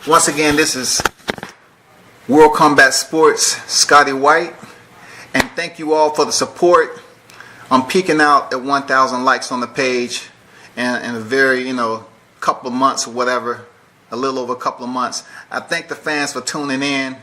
Once again, this is World Combat Sports, Scotty White, and thank you all for the support. I'm peaking out at 1,000 likes on the page, and in a very, couple of months or whatever, a little over a couple of months. I thank the fans for tuning in.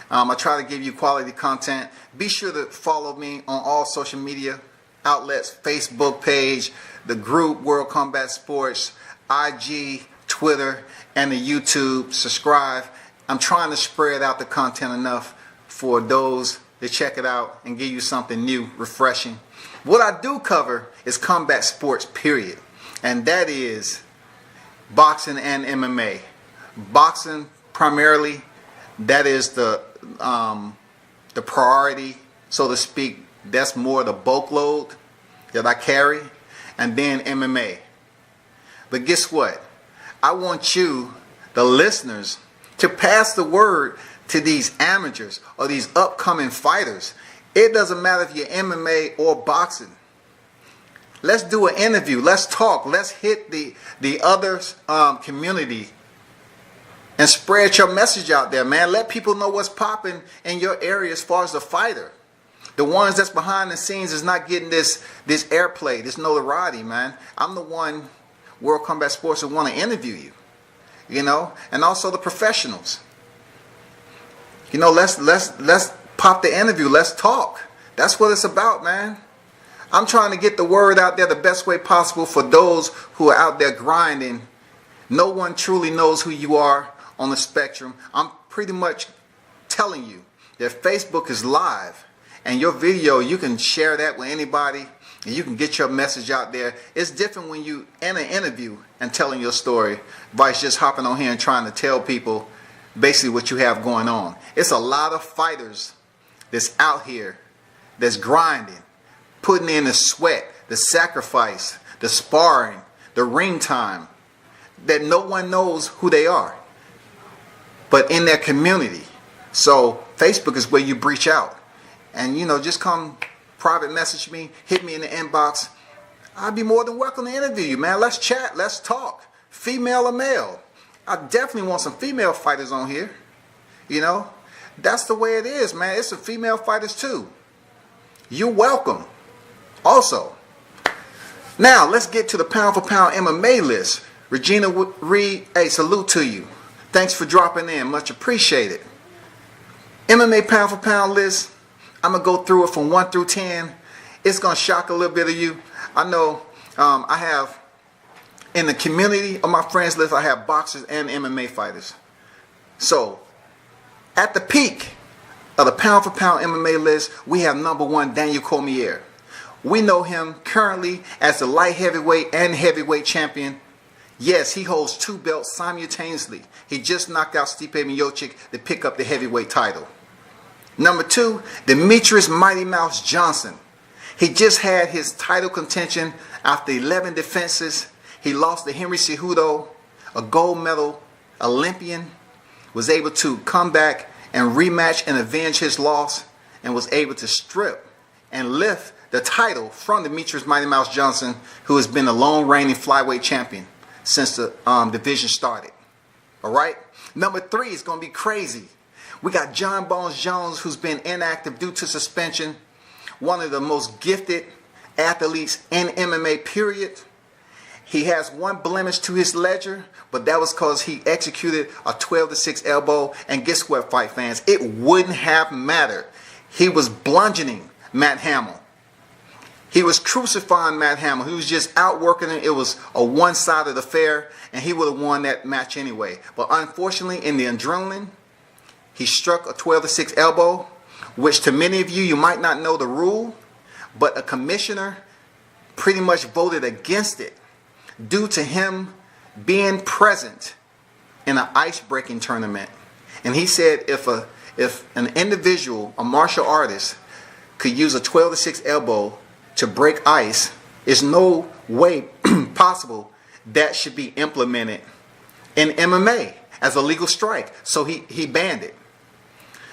I try to give you quality content. Be sure to follow me on all social media outlets, Facebook page, the group World Combat Sports, IG, Twitter, and the YouTube. Subscribe. I'm trying to spread out the content enough for those to check it out and give you something new, refreshing. What I do cover is combat sports, period. And that is boxing and MMA. Boxing primarily, that is the priority, so to speak. That's more the bulk load that I carry. And then MMA. But guess what? I want you, the listeners, to pass the word to these amateurs or these upcoming fighters. It doesn't matter if you're MMA or boxing. Let's do an interview. Let's talk. Let's hit the other community and spread your message out there, man. Let people know what's popping in your area as far as the fighter. The ones that's behind the scenes is not getting this airplay, this notoriety, man. I'm the one, World Combat Sports, that want to interview you, and also the professionals. Let's pop the interview. Let's talk. That's what it's about, man. I'm trying to get the word out there the best way possible for those who are out there grinding. No one truly knows who you are on the spectrum. I'm pretty much telling you that Facebook is live, and your video, you can share that with anybody, and you can get your message out there. It's different when you in an interview and telling your story versus just hopping on here and trying to tell people basically what you have going on. It's a lot of fighters that's out here that's grinding, putting in the sweat, the sacrifice, the sparring, the ring time, that no one knows who they are, but in their community. So Facebook is where you breach out. And, just come private message me, hit me in the inbox. I'd be more than welcome to interview you, man. Let's chat, let's talk. Female or male. I definitely want some female fighters on here. That's the way it is, man. It's some female fighters too. You're welcome. Also, now let's get to the pound for pound MMA list. Regina Reed, hey, salute to you. Thanks for dropping in. Much appreciated. MMA pound for pound list. I'm going to go through it from 1 through 10. It's going to shock a little bit of you. I know I have, in the community of my friends list, I have boxers and MMA fighters. So, at the peak of the pound for pound MMA list, we have number 1, Daniel Comier. We know him currently as the light heavyweight and heavyweight champion. Yes, he holds 2 belts simultaneously. He just knocked out Stipe Miocic to pick up the heavyweight title. Number 2, Demetrius Mighty Mouse Johnson. He just had his title contention after 11 defenses. He lost to Henry Cejudo, a gold medal Olympian, was able to come back and rematch and avenge his loss, and was able to strip and lift the title from Demetrius Mighty Mouse Johnson, who has been the lone reigning flyweight champion since the division started. All right? Number 3 is going to be crazy. We got Jon Bones Jones, who's been inactive due to suspension. One of the most gifted athletes in MMA, period. He has 1 blemish to his ledger, but that was because he executed a 12-6 elbow. And guess what, fight fans? It wouldn't have mattered. He was bludgeoning Matt Hamill. He was crucifying Matt Hamill. He was just outworking him. It was a one-sided affair, and he would have won that match anyway. But unfortunately, in the adrenaline, he struck a 12-6 elbow, which to many of you, you might not know the rule, but a commissioner pretty much voted against it due to him being present in an ice-breaking tournament. And he said if an individual, a martial artist, could use a 12-6 elbow to break ice, there's no way possible that should be implemented in MMA as a legal strike. So he banned it.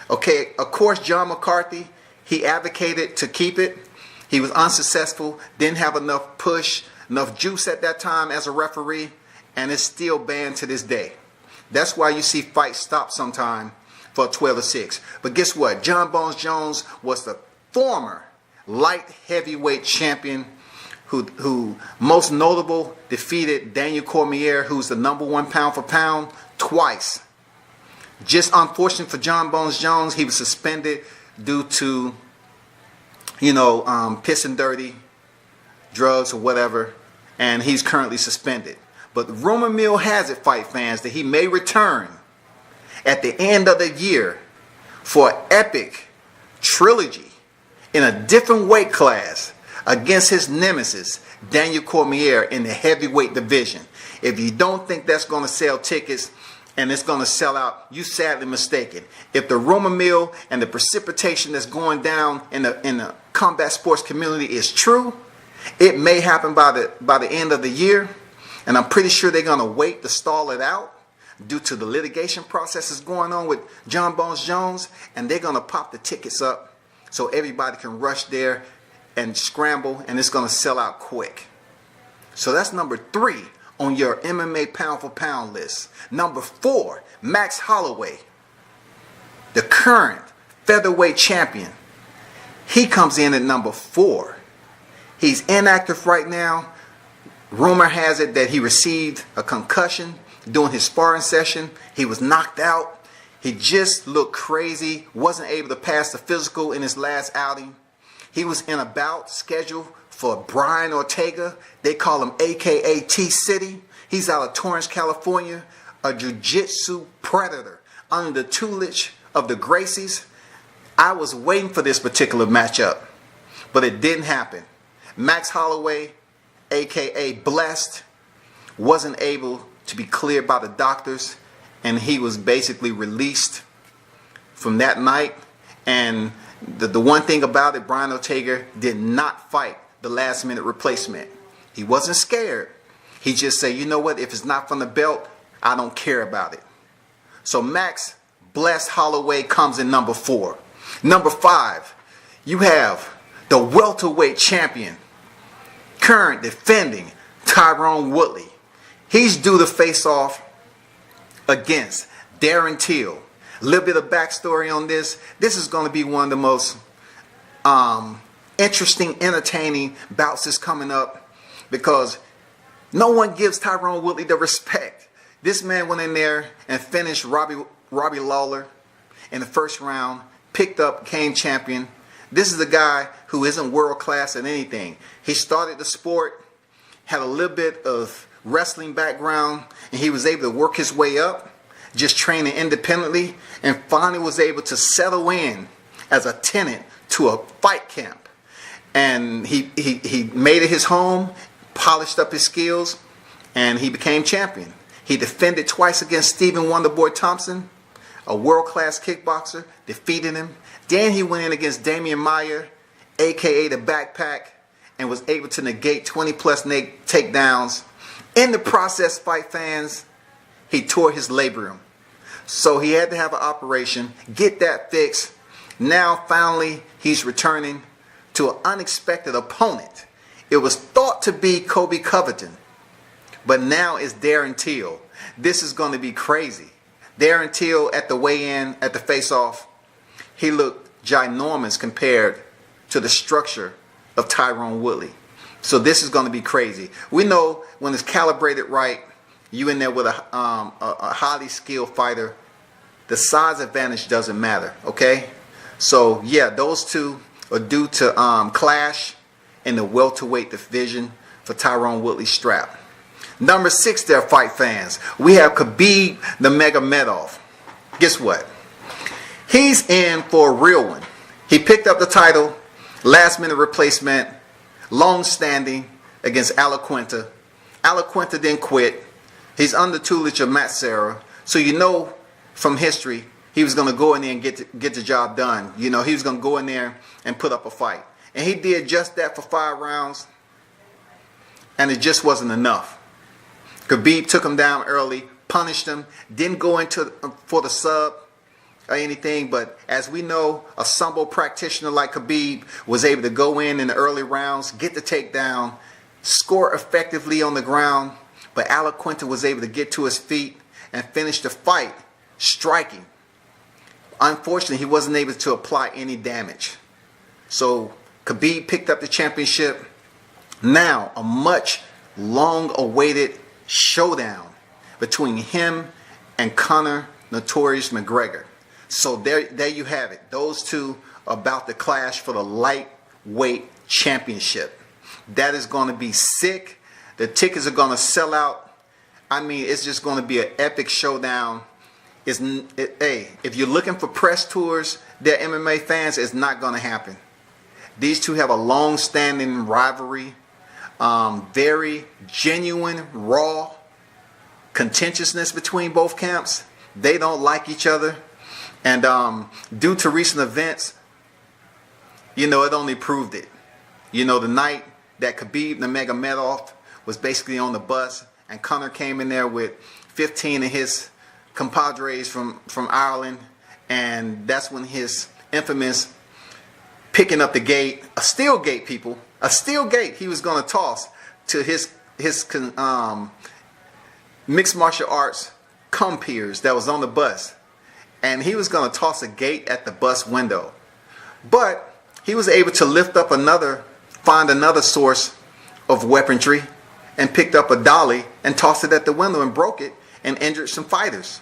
Okay, of course, John McCarthy, he advocated to keep it. He was unsuccessful, didn't have enough push, enough juice at that time as a referee, and it's still banned to this day. That's why you see fights stop sometime for a 12-6. But guess what? Jon Bones Jones was the former light heavyweight champion who most notable defeated Daniel Comier, who's the #1 pound for pound, twice. Just unfortunate for Jon Bones Jones, he was suspended due to, pissing dirty, drugs or whatever, and he's currently suspended. But rumor mill has it, fight fans, that he may return at the end of the year for an epic trilogy in a different weight class against his nemesis, Daniel Comier, in the heavyweight division. If you don't think that's going to sell tickets and it's going to sell out, you sadly mistaken. If the rumor mill and the precipitation that's going down in the combat sports community is true, it may happen by the end of the year. And I'm pretty sure they're going to wait to stall it out due to the litigation processes going on with Jon Bones Jones. And they're going to pop the tickets up so everybody can rush there and scramble, and it's going to sell out quick. So that's number 3 on your MMA pound for pound list. Number 4, Max Holloway, the current featherweight champion. He comes in at number 4. He's inactive right now. Rumor has it that he received a concussion during his sparring session. He was knocked out. He just looked crazy. Wasn't able to pass the physical in his last outing. He was in a bout scheduled for Brian Ortega. They call him AKA T-City. He's out of Torrance, California. A jiu-jitsu predator under the tutelage of the Gracies. I was waiting for this particular matchup, but it didn't happen. Max Holloway, AKA Blessed, wasn't able to be cleared by the doctors, and he was basically released from that night. And the one thing about it, Brian Ortega did not fight the last minute replacement. He wasn't scared. He just said, you know what, if it's not from the belt, I don't care about it. So Max Blessed Holloway comes in number 4. Number 5, you have the welterweight champion, current defending Tyron Woodley. He's due to face off against Darren Till. A little bit of backstory on this. This is going to be one of the most interesting, entertaining bouts that's coming up, because no one gives Tyron Woodley the respect. This man went in there and finished Robbie Lawler in the first round, picked up, became champion. This is a guy who isn't world class at anything. He started the sport, had a little bit of wrestling background, and he was able to work his way up, just training independently, and finally was able to settle in as a tenant to a fight camp. And he made it his home, polished up his skills, and he became champion. He defended twice against Stephen Wonderboy Thompson, a world-class kickboxer, defeated him. Then he went in against Damian Maia, aka the Backpack, and was able to negate 20-plus takedowns. In the process, fight fans, he tore his labrum. So he had to have an operation, get that fixed. Now, finally, he's returning to an unexpected opponent. It was thought to be Kobe Covington, but now it's Darren Till. This is going to be crazy. Darren Till at the weigh-in, at the face-off, he looked ginormous compared to the structure of Tyron Woodley. So this is going to be crazy. We know when it's calibrated right, you in there with a highly skilled fighter, the size advantage doesn't matter, okay? So yeah, those two are due to clash in the welterweight division for Tyron Woodley's strap. Number 6 there, fight fans, we have Khabib the Nurmagomedov. Guess what? He's in for a real one. He picked up the title, last minute replacement, long standing against Alaquinta. Alaquinta didn't quit. He's under tutelage of Matt Serra. So you know from history, he was going to go in there and get the job done. You know, he was going to go in there and put up a fight. And he did just that for 5 rounds. And it just wasn't enough. Khabib took him down early, punished him, didn't go into for the sub or anything. But as we know, a Sambo practitioner like Khabib was able to go in the early rounds, get the takedown, score effectively on the ground. But Alaquinta was able to get to his feet and finished the fight striking. Unfortunately, he wasn't able to apply any damage. So Khabib picked up the championship. Now a much long-awaited showdown between him and Conor Notorious McGregor. So there you have it. Those two are about to clash for the lightweight championship. That is going to be sick. The tickets are going to sell out. I mean, it's just going to be an epic showdown. Hey, if you're looking for press tours, they're MMA fans, it's not going to happen. These two have a long-standing rivalry. Very genuine, raw contentiousness between both camps. They don't like each other. And due to recent events, it only proved it. The night that Khabib Nurmagomedov was basically on the bus, and Conor came in there with 15 of his compadres from Ireland, and that's when his infamous picking up the gate, a steel gate, people, a steel gate he was going to toss to his mixed martial arts compeers that was on the bus, and he was going to toss a gate at the bus window. But he was able to find another source of weaponry, and picked up a dolly and tossed it at the window and broke it and injured some fighters.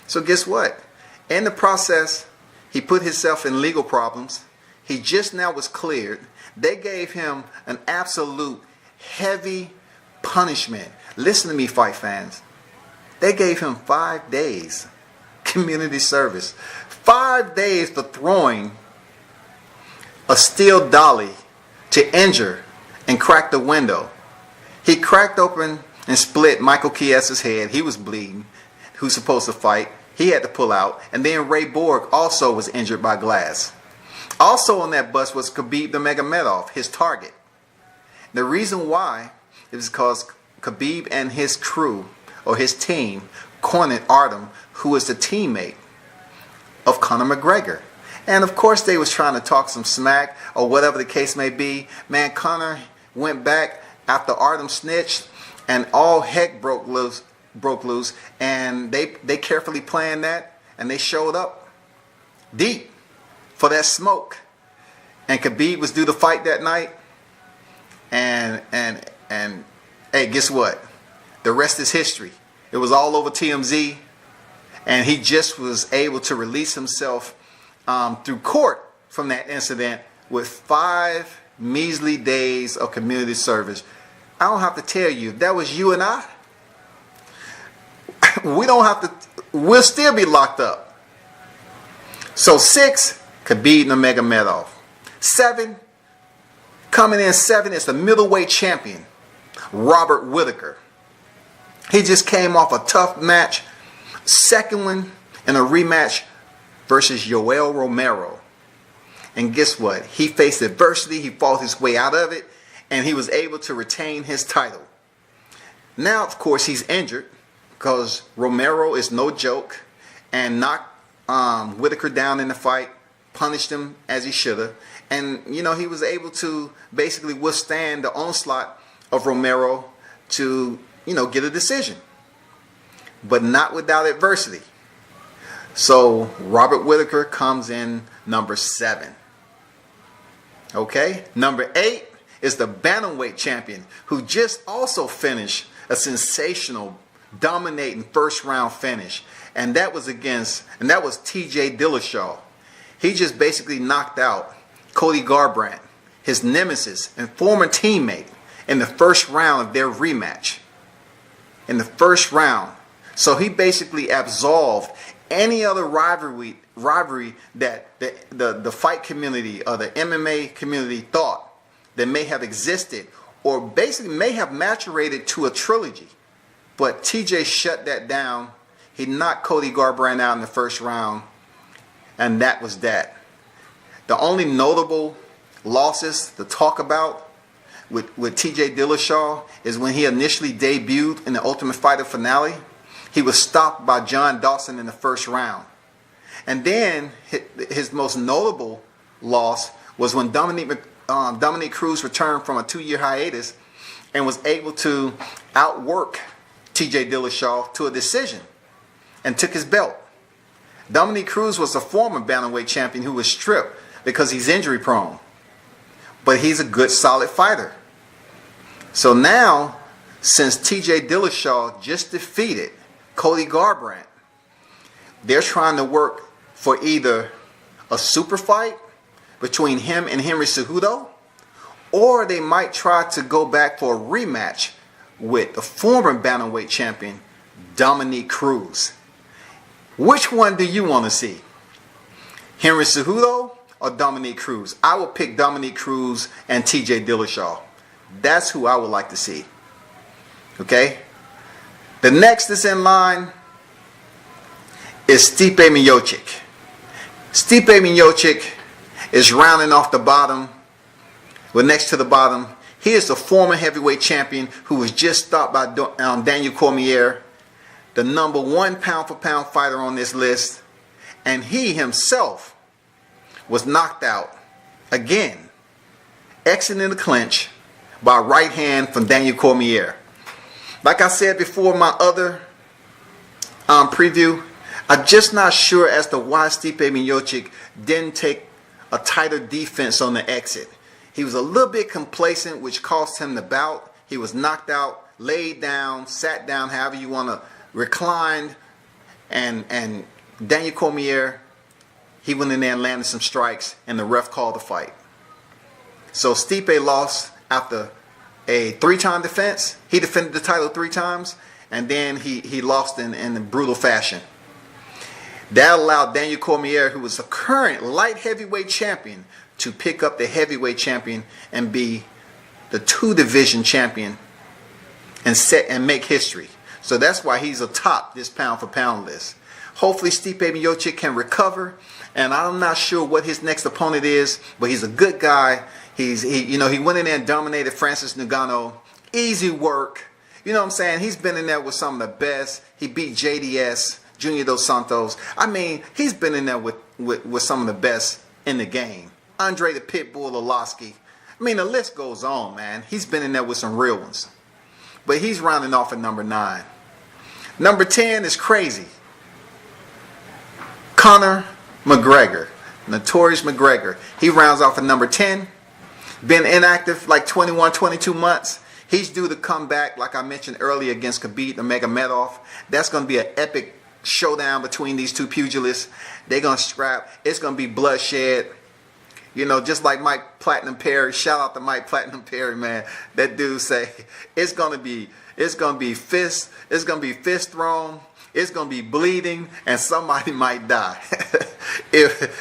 So guess what? In the process, he put himself in legal problems. He just now was cleared. They gave him an absolute heavy punishment. Listen to me, fight fans. They gave him 5 days community service. 5 days for throwing a steel dolly to injure and crack the window. He cracked open and split Michael Chiesa's head. He was bleeding. Who's supposed to fight? He had to pull out. And then Ray Borg also was injured by glass. Also on that bus was Khabib Nurmagomedov, his target. The reason why is because Khabib and his crew, or his team, cornered Artem, who is the teammate of Conor McGregor. And of course they was trying to talk some smack, or whatever the case may be. Man, Conor went back after Artem snitched, and all heck broke loose, and they carefully planned that, and they showed up deep for that smoke. And Khabib was due to fight that night, and hey, guess what? The rest is history. It was all over TMZ, and he just was able to release himself through court from that incident with 5 measly days of community service. I don't have to tell you, if that was you and I, we'll still be locked up. So 6, Khabib Nurmagomedov. 7, coming in 7 is the middleweight champion, Robert Whittaker. He just came off a tough match, second one in a rematch versus Yoel Romero. And guess what? He faced adversity, he fought his way out of it, and he was able to retain his title. Now, of course, he's injured because Romero is no joke and knocked Whittaker down in the fight, punished him as he should have. And, he was able to basically withstand the onslaught of Romero to, get a decision. But not without adversity. So, Robert Whittaker comes in number 7. Okay? Number 8 is the bantamweight champion, who just also finished a sensational, dominating first round finish. And that was TJ Dillashaw. He just basically knocked out Cody Garbrandt, his nemesis and former teammate, in the first round of their rematch. In the first round. So he basically absolved any other rivalry that the fight community or the MMA community thought that may have existed, or basically may have maturated to a trilogy. But TJ shut that down. He knocked Cody Garbrandt out in the first round, and that was that. The only notable losses to talk about with TJ Dillashaw is when he initially debuted in the Ultimate Fighter finale. He was stopped by John Dawson in the first round. And then his most notable loss was when Dominic Cruz returned from a 2-year hiatus and was able to outwork TJ Dillashaw to a decision. and took his belt. Dominick Cruz was a former bantamweight champion who was stripped because he's injury prone. But he's a good, solid fighter. So now, since TJ Dillashaw just defeated Cody Garbrandt, they're trying to work for either a super fight between him and Henry Cejudo, or they might try to go back for a rematch with the former bantamweight champion, Dominick Cruz. Which one do you want to see? Henry Cejudo or Dominick Cruz? I would pick Dominick Cruz and TJ Dillashaw. That's who I would like to see. Okay? The next that's in line is Stipe Miocic. Stipe Miocic is rounding off the bottom. Well, next to the bottom, he is the former heavyweight champion who was just stopped by Daniel Comier, the number 1 pound-for-pound fighter on this list. And he himself was knocked out again, exiting the clinch by a right hand from Daniel Comier. Like I said before in my other preview, I'm just not sure as to why Stipe Miocic didn't take a tighter defense on the exit. He was a little bit complacent, which cost him the bout. He was knocked out, laid down, sat down, however you want to, reclined, and Daniel Comier, he went in there and landed some strikes, and the ref called the fight. So Stipe lost after a 3-time defense. He defended the title 3 times, and then he lost in a brutal fashion. That allowed Daniel Cormier, who was the current light heavyweight champion, to pick up the heavyweight champion and be the 2-division champion and make history. So that's why he's atop this pound-for-pound list. Hopefully Stipe Miocic can recover, and I'm not sure what his next opponent is, but he's a good guy. He went in there and dominated Francis Ngannou. Easy work. You know what I'm saying? He's been in there with some of the best. He beat JDS, Junior Dos Santos. I mean, he's been in there with some of the best in the game. Andre the Pitbull Arlovski. I mean, the list goes on, man. He's been in there with some real ones. But he's rounding off at number 9. Number 10 is crazy. Conor McGregor. Notorious McGregor. He rounds off at number 10. Been inactive like 21, 22 months. He's due to come back, like I mentioned earlier, against Khabib Nurmagomedov. That's going to be an epic showdown between these two pugilists. They're going to scrap. It's going to be bloodshed. You know, just like Mike Platinum Perry. Shout out to Mike Platinum Perry, man. That dude say it's going to be fist thrown. It's going to be bleeding, and somebody might die.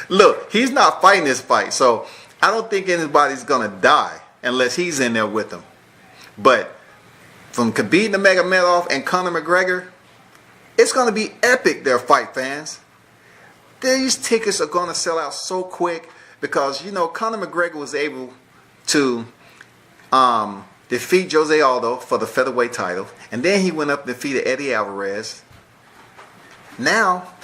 Look, he's not fighting this fight, so I don't think anybody's going to die unless he's in there with them. But from Khabib Nurmagomedov and Conor McGregor, it's going to be epic, their fight, fans. These tickets are going to sell out so quick because, you know, Conor McGregor was able to defeat Jose Aldo for the featherweight title. And then he went up and defeated Eddie Alvarez. Now,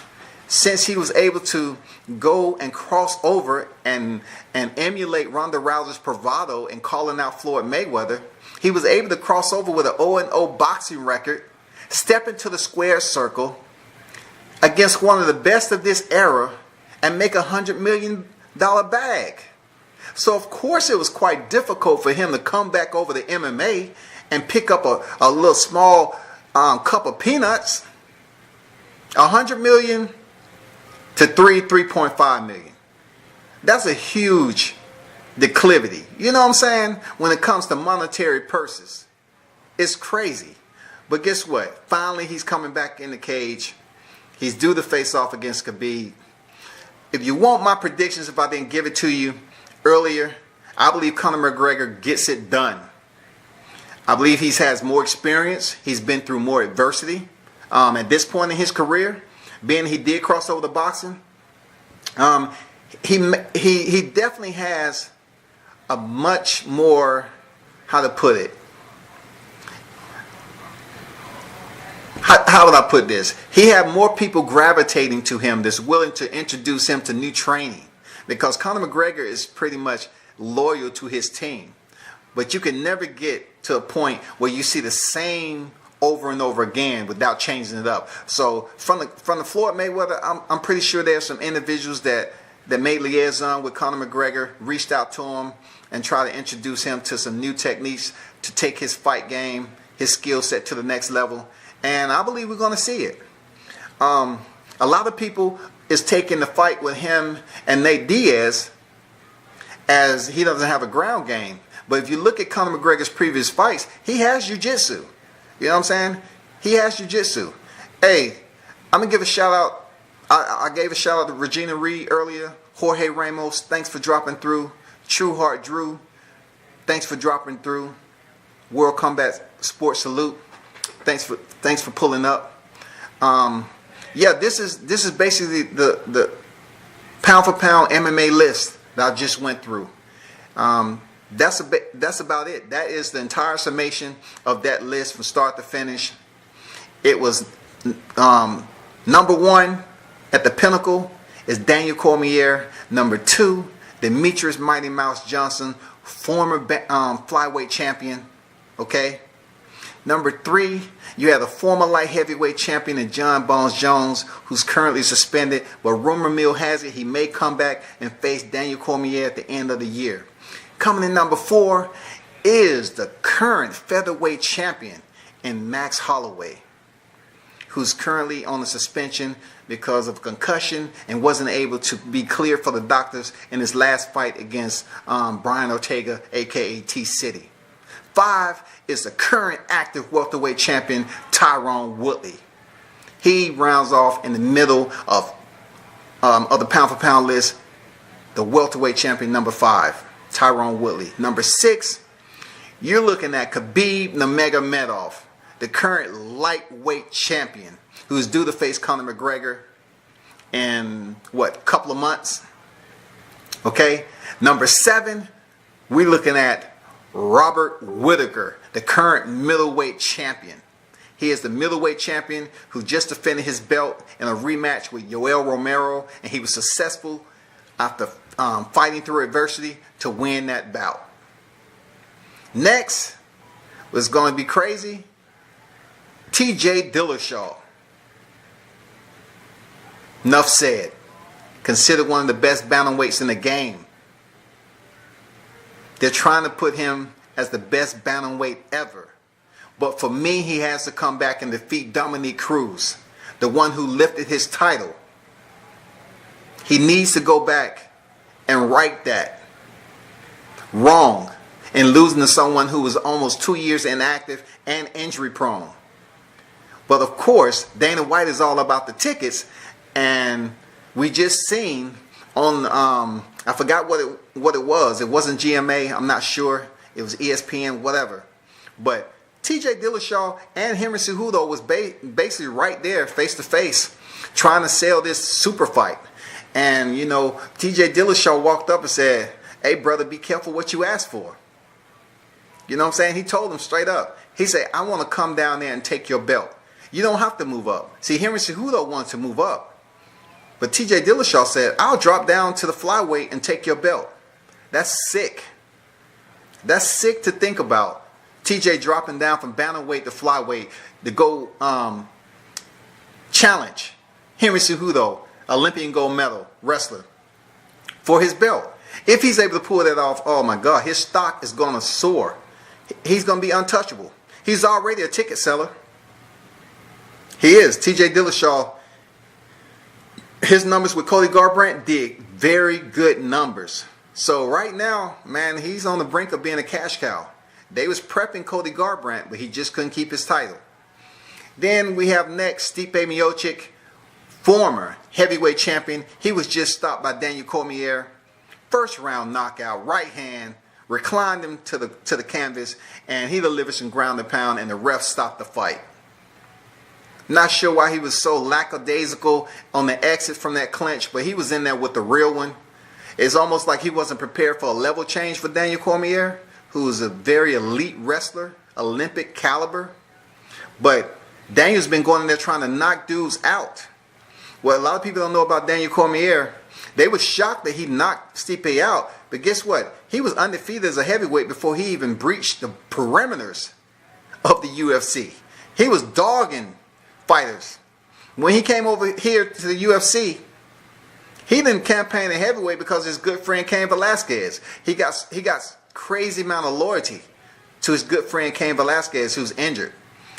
since he was able to go and cross over and emulate Ronda Rousey's bravado in calling out Floyd Mayweather, he was able to cross over with an 0-0 boxing record, step into the square circle against one of the best of this era and make $100 million bag. So of course it was quite difficult for him to come back over to MMA and pick up a little small cup of peanuts. 100 million to 3.5 million. That's a huge declivity. You know what I'm saying? When it comes to monetary purses. It's crazy. But guess what? Finally he's coming back in the cage. He's due to face off against Khabib. If you want my predictions, if I didn't give it to you earlier, I believe Conor McGregor gets it done. I believe he has more experience. He's been through more adversity. At this point in his career, being he did cross over to boxing, he definitely has a much more, how to put it, how would I put this? He had more people gravitating to him that's willing to introduce him to new training, because Conor McGregor is pretty much loyal to his team. But you can never get to a point where you see the same over and over again without changing it up. So from the Floyd Mayweather, I'm pretty sure there's some individuals that made liaison with Conor McGregor, reached out to him and try to introduce him to some new techniques to take his fight game, his skill set to the next level. And I believe we're going to see it. A lot of people is taking the fight with him and Nate Diaz as he doesn't have a ground game. But if you look at Conor McGregor's previous fights, he has jiu-jitsu. You know what I'm saying? He has jiu-jitsu. Hey, I'm going to give a shout out. I gave a shout out to Regina Reed earlier. Jorge Ramos, thanks for dropping through. True Heart Drew, thanks for dropping through. World Combat Sports Salute, thanks for pulling up. Yeah, this is basically the pound for pound MMA list that I just went through. That's about it. That is the entire summation of that list from start to finish. It was number 1 at the pinnacle is Daniel Comier. Number 2, Demetrius Mighty Mouse Johnson, former flyweight champion. Okay. Number 3, you had a former light heavyweight champion in Jon Bones Jones, who's currently suspended, but rumor mill has it he may come back and face Daniel Comier at the end of the year. Coming in number 4 is the current featherweight champion in Max Holloway, who's currently on a suspension because of concussion and wasn't able to be cleared for the doctors in his last fight against Brian Ortega, aka T-City. 5 is the current active welterweight champion Tyron Woodley. He rounds off in the middle of the pound for pound list, the welterweight champion number 5. Tyron Woodley. Number 6, you're looking at Khabib Nurmagomedov, the current lightweight champion, who's due to face Conor McGregor in a couple of months. Okay. Number 7, we're looking at Robert Whittaker, the current middleweight champion. He is the middleweight champion who just defended his belt in a rematch with Yoel Romero, and he was successful after fighting through adversity to win that bout. Next was going to be crazy. TJ Dillashaw. Enough said. Considered one of the best bantamweights in the game. They're trying to put him as the best bantamweight ever. But for me, he has to come back and defeat Dominique Cruz, the one who lifted his title. He needs to go back and right that wrong in losing to someone who was almost 2 years inactive and injury prone. But of course, Dana White is all about the tickets, and we just seen on I forgot what it was. It wasn't GMA. I'm not sure. It was ESPN, whatever. But TJ Dillashaw and Henry Cejudo was basically right there, face to face, trying to sell this super fight. And, you know, TJ Dillashaw walked up and said, "Hey, brother, be careful what you ask for." You know what I'm saying? He told him straight up. He said, "I want to come down there and take your belt. You don't have to move up." See, Henry Cejudo wanted to move up. But TJ Dillashaw said, "I'll drop down to the flyweight and take your belt." That's sick. That's sick to think about. TJ dropping down from bantamweight to flyweight to go challenge Henry Cejudo, Olympian gold medal wrestler, for his belt. If he's able to pull that off, oh my God, his stock is going to soar. He's going to be untouchable. He's already a ticket seller. He is. TJ Dillashaw, his numbers with Cody Garbrandt did very good numbers. So right now, man, he's on the brink of being a cash cow. They was prepping Cody Garbrandt, but he just couldn't keep his title. Then we have next Stipe Miocic, former heavyweight champion. He was just stopped by Daniel Cormier. First round knockout, right hand, reclined him to the canvas, and he delivered some ground and pound, and the ref stopped the fight. Not sure why he was so lackadaisical on the exit from that clinch, but he was in there with the real one. It's almost like he wasn't prepared for a level change for Daniel Cormier, who is a very elite wrestler, Olympic caliber. But Daniel's been going in there trying to knock dudes out. What a lot of people don't know about Daniel Cormier, they were shocked that he knocked Stipe out. But guess what? He was undefeated as a heavyweight before he even breached the perimeters of the UFC. He was dogging fighters. When he came over here to the UFC, he didn't campaign at heavyweight because his good friend Cain Velasquez. He got crazy amount of loyalty to his good friend Cain Velasquez, who's injured,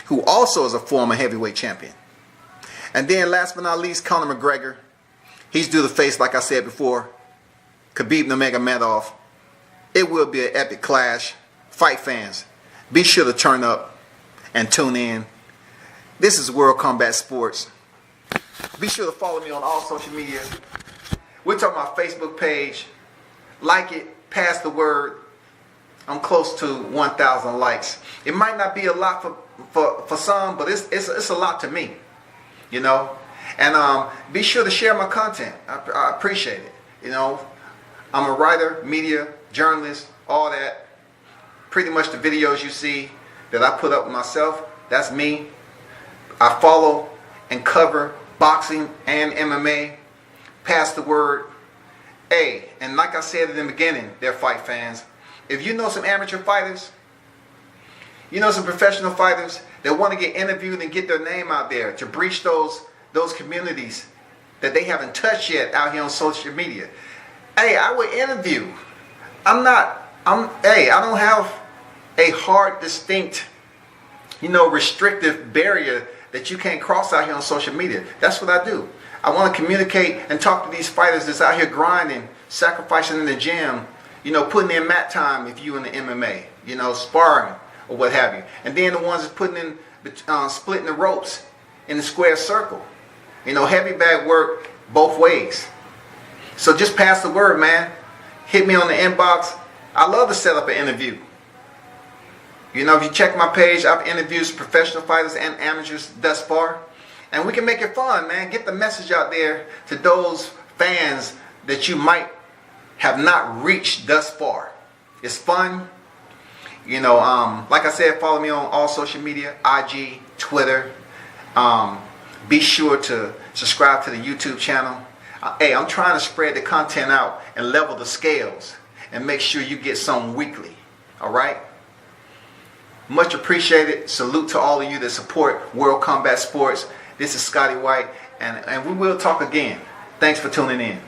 who also is a former heavyweight champion. And then last but not least, Conor McGregor. He's due to face, like I said before, Khabib Nurmagomedov. It will be an epic clash. Fight fans, be sure to turn up and tune in. This is World Combat Sports. Be sure to follow me on all social media. We're talking about Facebook page. Like it, pass the word. I'm close to 1,000 likes. It might not be a lot for some, but it's a lot to me, you know. And be sure to share my content. I appreciate it. You know, I'm a writer, media, journalist, all that. Pretty much the videos you see that I put up myself, that's me. I follow and cover boxing and MMA. Pass the word. Hey, and like I said in the beginning, they're fight fans. If you know some amateur fighters, you know some professional fighters that want to get interviewed and get their name out there to breach those communities that they haven't touched yet out here on social media. Hey, I would interview. I don't have a hard, distinct, restrictive barrier that you can't cross out here on social media. That's what I do. I want to communicate and talk to these fighters that's out here grinding, sacrificing in the gym, putting in mat time if you in the MMA, sparring or what have you. And then the ones that's putting in, splitting the ropes in the square circle. Heavy bag work both ways. So just pass the word, man. Hit me on the inbox. I love to set up an interview. If you check my page, I've interviewed professional fighters and amateurs thus far. And we can make it fun, man. Get the message out there to those fans that you might have not reached thus far. It's fun. Like I said, follow me on all social media, IG, Twitter. Be sure to subscribe to the YouTube channel. Hey, I'm trying to spread the content out and level the scales and make sure you get something weekly. All right? Much appreciated. Salute to all of you that support World Combat Sports. This is Scotty White, and we will talk again. Thanks for tuning in.